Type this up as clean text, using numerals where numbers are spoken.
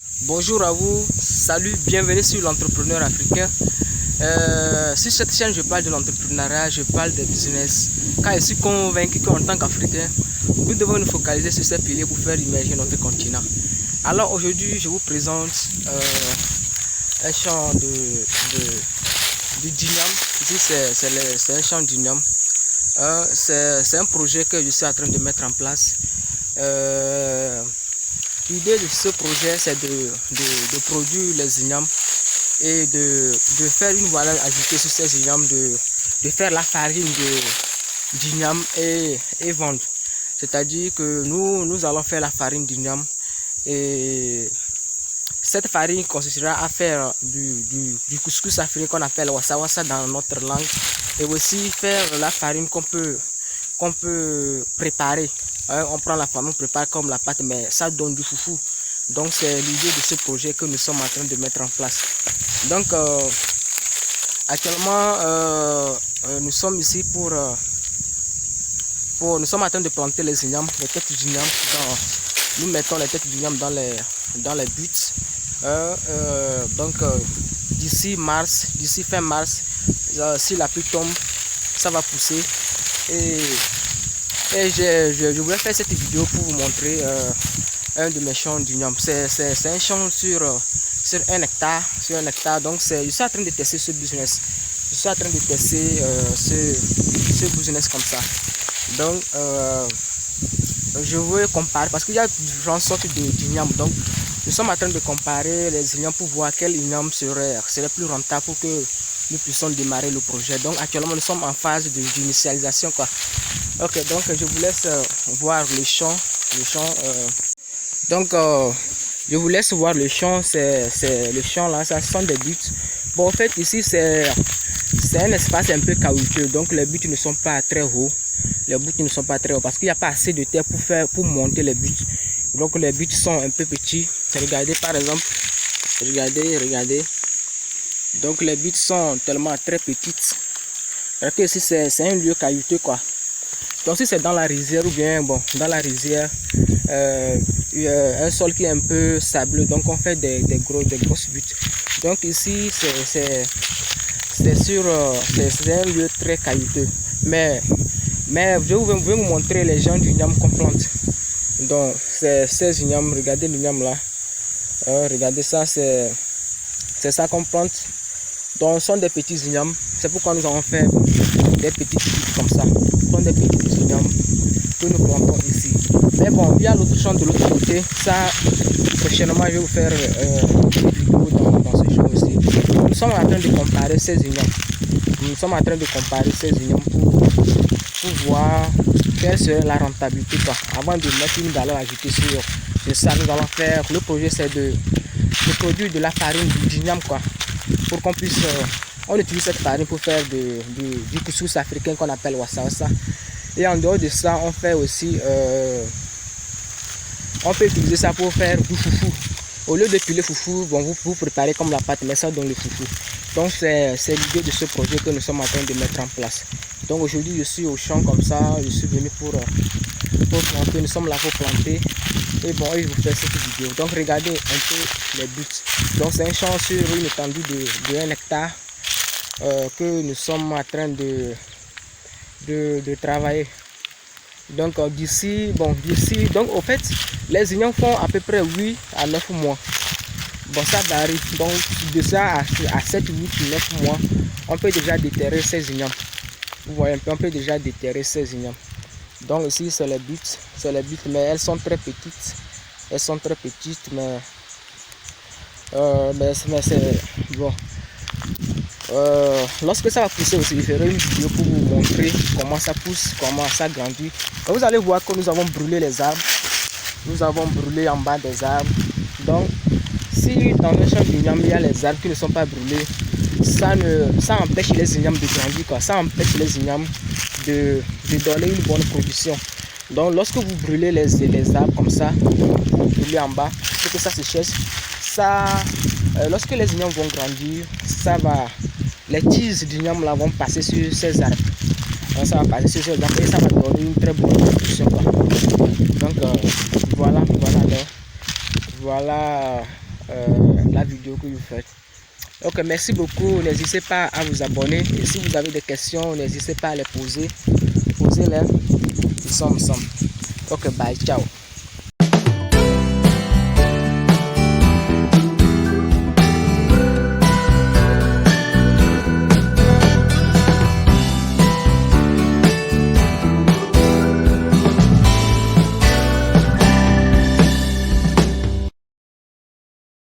Bonjour à vous, salut, bienvenue sur l'entrepreneur africain. Sur cette chaîne, je parle de l'entrepreneuriat, je parle de business. Car je suis convaincu qu'en tant qu'Africains, nous devons nous focaliser sur ces piliers pour faire émerger notre continent. Alors aujourd'hui, je vous présente un champ du Dynam. Ici, c'est un champ Dynam. C'est un projet que je suis en train de mettre en place. L'idée de ce projet, c'est de produire les ignames et de faire une valeur ajoutée sur ces ignames, de faire la farine d'igname et vendre. C'est-à-dire que nous allons faire la farine d'igname et cette farine consistera à faire du couscous africain qu'on appelle wassa wassa dans notre langue, et aussi faire la farine qu'on peut préparer. On prend la farine, on prépare comme la pâte, mais ça donne du foufou. Donc c'est l'idée de ce projet que nous sommes en train de mettre en place. Donc actuellement nous sommes ici nous sommes en train de planter les ignames, les têtes d'ignames. Nous mettons les têtes d'ignames dans les buts. Donc d'ici fin mars, si la pluie tombe, ça va pousser. Et je voulais faire cette vidéo pour vous montrer un de mes champs d'igname. C'est un champ sur 1 hectare. Donc je suis en train de tester ce business. Je suis en train de tester ce business comme ça. Donc je veux comparer parce qu'il y a différentes sortes d'igname. Donc nous sommes en train de comparer les ignames pour voir quel igname serait plus rentable pour que nous puissions démarrer le projet. Donc actuellement nous sommes en phase d'initialisation quoi. Ok, donc je vous laisse voir le champ. Donc je vous laisse voir le champ. C'est le champ là, ça sont des buts. Bon, en fait ici c'est un espace un peu caoutchouc, donc les buts ne sont pas très hauts. Parce qu'il n'y a pas assez de terre pour monter les buts. Donc les buts sont un peu petits. Regardez par exemple, regardez. Donc les buts sont tellement très petites. Regardez ici c'est un lieu caillouteux quoi. Donc si c'est dans la rizière ou bien dans la rizière, un sol qui est un peu sableux, donc on fait des grosses buttes. Donc ici c'est un lieu très caillouteux. Mais je vais vous montrer les gens d'igname qu'on plante. Donc ces ignames, regardez l'igname là. Regardez ça, c'est ça qu'on plante. Donc ce sont des petits ignames. C'est pourquoi nous avons fait des petites buttes comme ça. Ce sont des petits ignames que nous plantons ici. Mais bon, il y a l'autre champ de l'autre côté. Ça, prochainement, je vais vous faire une vidéo dans ce champ aussi. Nous sommes en train de comparer ces ignames. Pour voir quelle serait la rentabilité quoi. Avant de mettre une valeur ajoutée sur ça, nous allons faire le projet, c'est de produire de la farine d'igname quoi, pour qu'on puisse on utilise cette farine pour faire du couscous africain qu'on appelle wassa wassa. Et en dehors de ça, on fait aussi on peut utiliser ça pour faire du foufou. Au lieu de piler foufou, vous préparez comme la pâte, mais ça donne le foufou. Donc c'est l'idée de ce projet que nous sommes en train de mettre en place. Donc aujourd'hui je suis au champ comme ça, je suis venu pour planter, nous sommes là pour planter. Et bon, je vous fais cette vidéo. Donc regardez un peu les buts. Donc c'est un champ sur une étendue de 1 hectare que nous sommes en train de travailler. Donc d'ici, donc au fait, les ignames font à peu près 8 à 9 mois. Bon, ça varie. Donc de ça à 7, 8, 9 mois, on peut déjà déterrer ces ignames. Vous voyez un peu, on peut déjà déterrer ces ignames. Donc ici c'est les buts, mais elles sont très petites. Mais c'est bon. Lorsque ça va pousser aussi, je ferai une vidéo pour vous montrer comment ça pousse, comment ça grandit. Donc, vous allez voir que nous avons brûlé les arbres. Nous avons brûlé en bas des arbres. Donc si dans un champ d'igname il y a les arbres qui ne sont pas brûlés, ça empêche les ignames de grandir quoi. Ça empêche les ignames de donner une bonne production. Donc lorsque vous brûlez les arbres comme ça, vous brûlez en bas pour que ça se sèche, lorsque les ignames vont grandir, les tiges d'igname là vont passer sur ces arbres. Donc ça va passer sur ces arbres et ça va donner une très bonne production quoi. Donc voilà la vidéo que vous faites. Ok, merci beaucoup. N'hésitez pas à vous abonner. Et si vous avez des questions, n'hésitez pas à les poser. Posez-les. Nous sommes ensemble. Ok, bye. Ciao.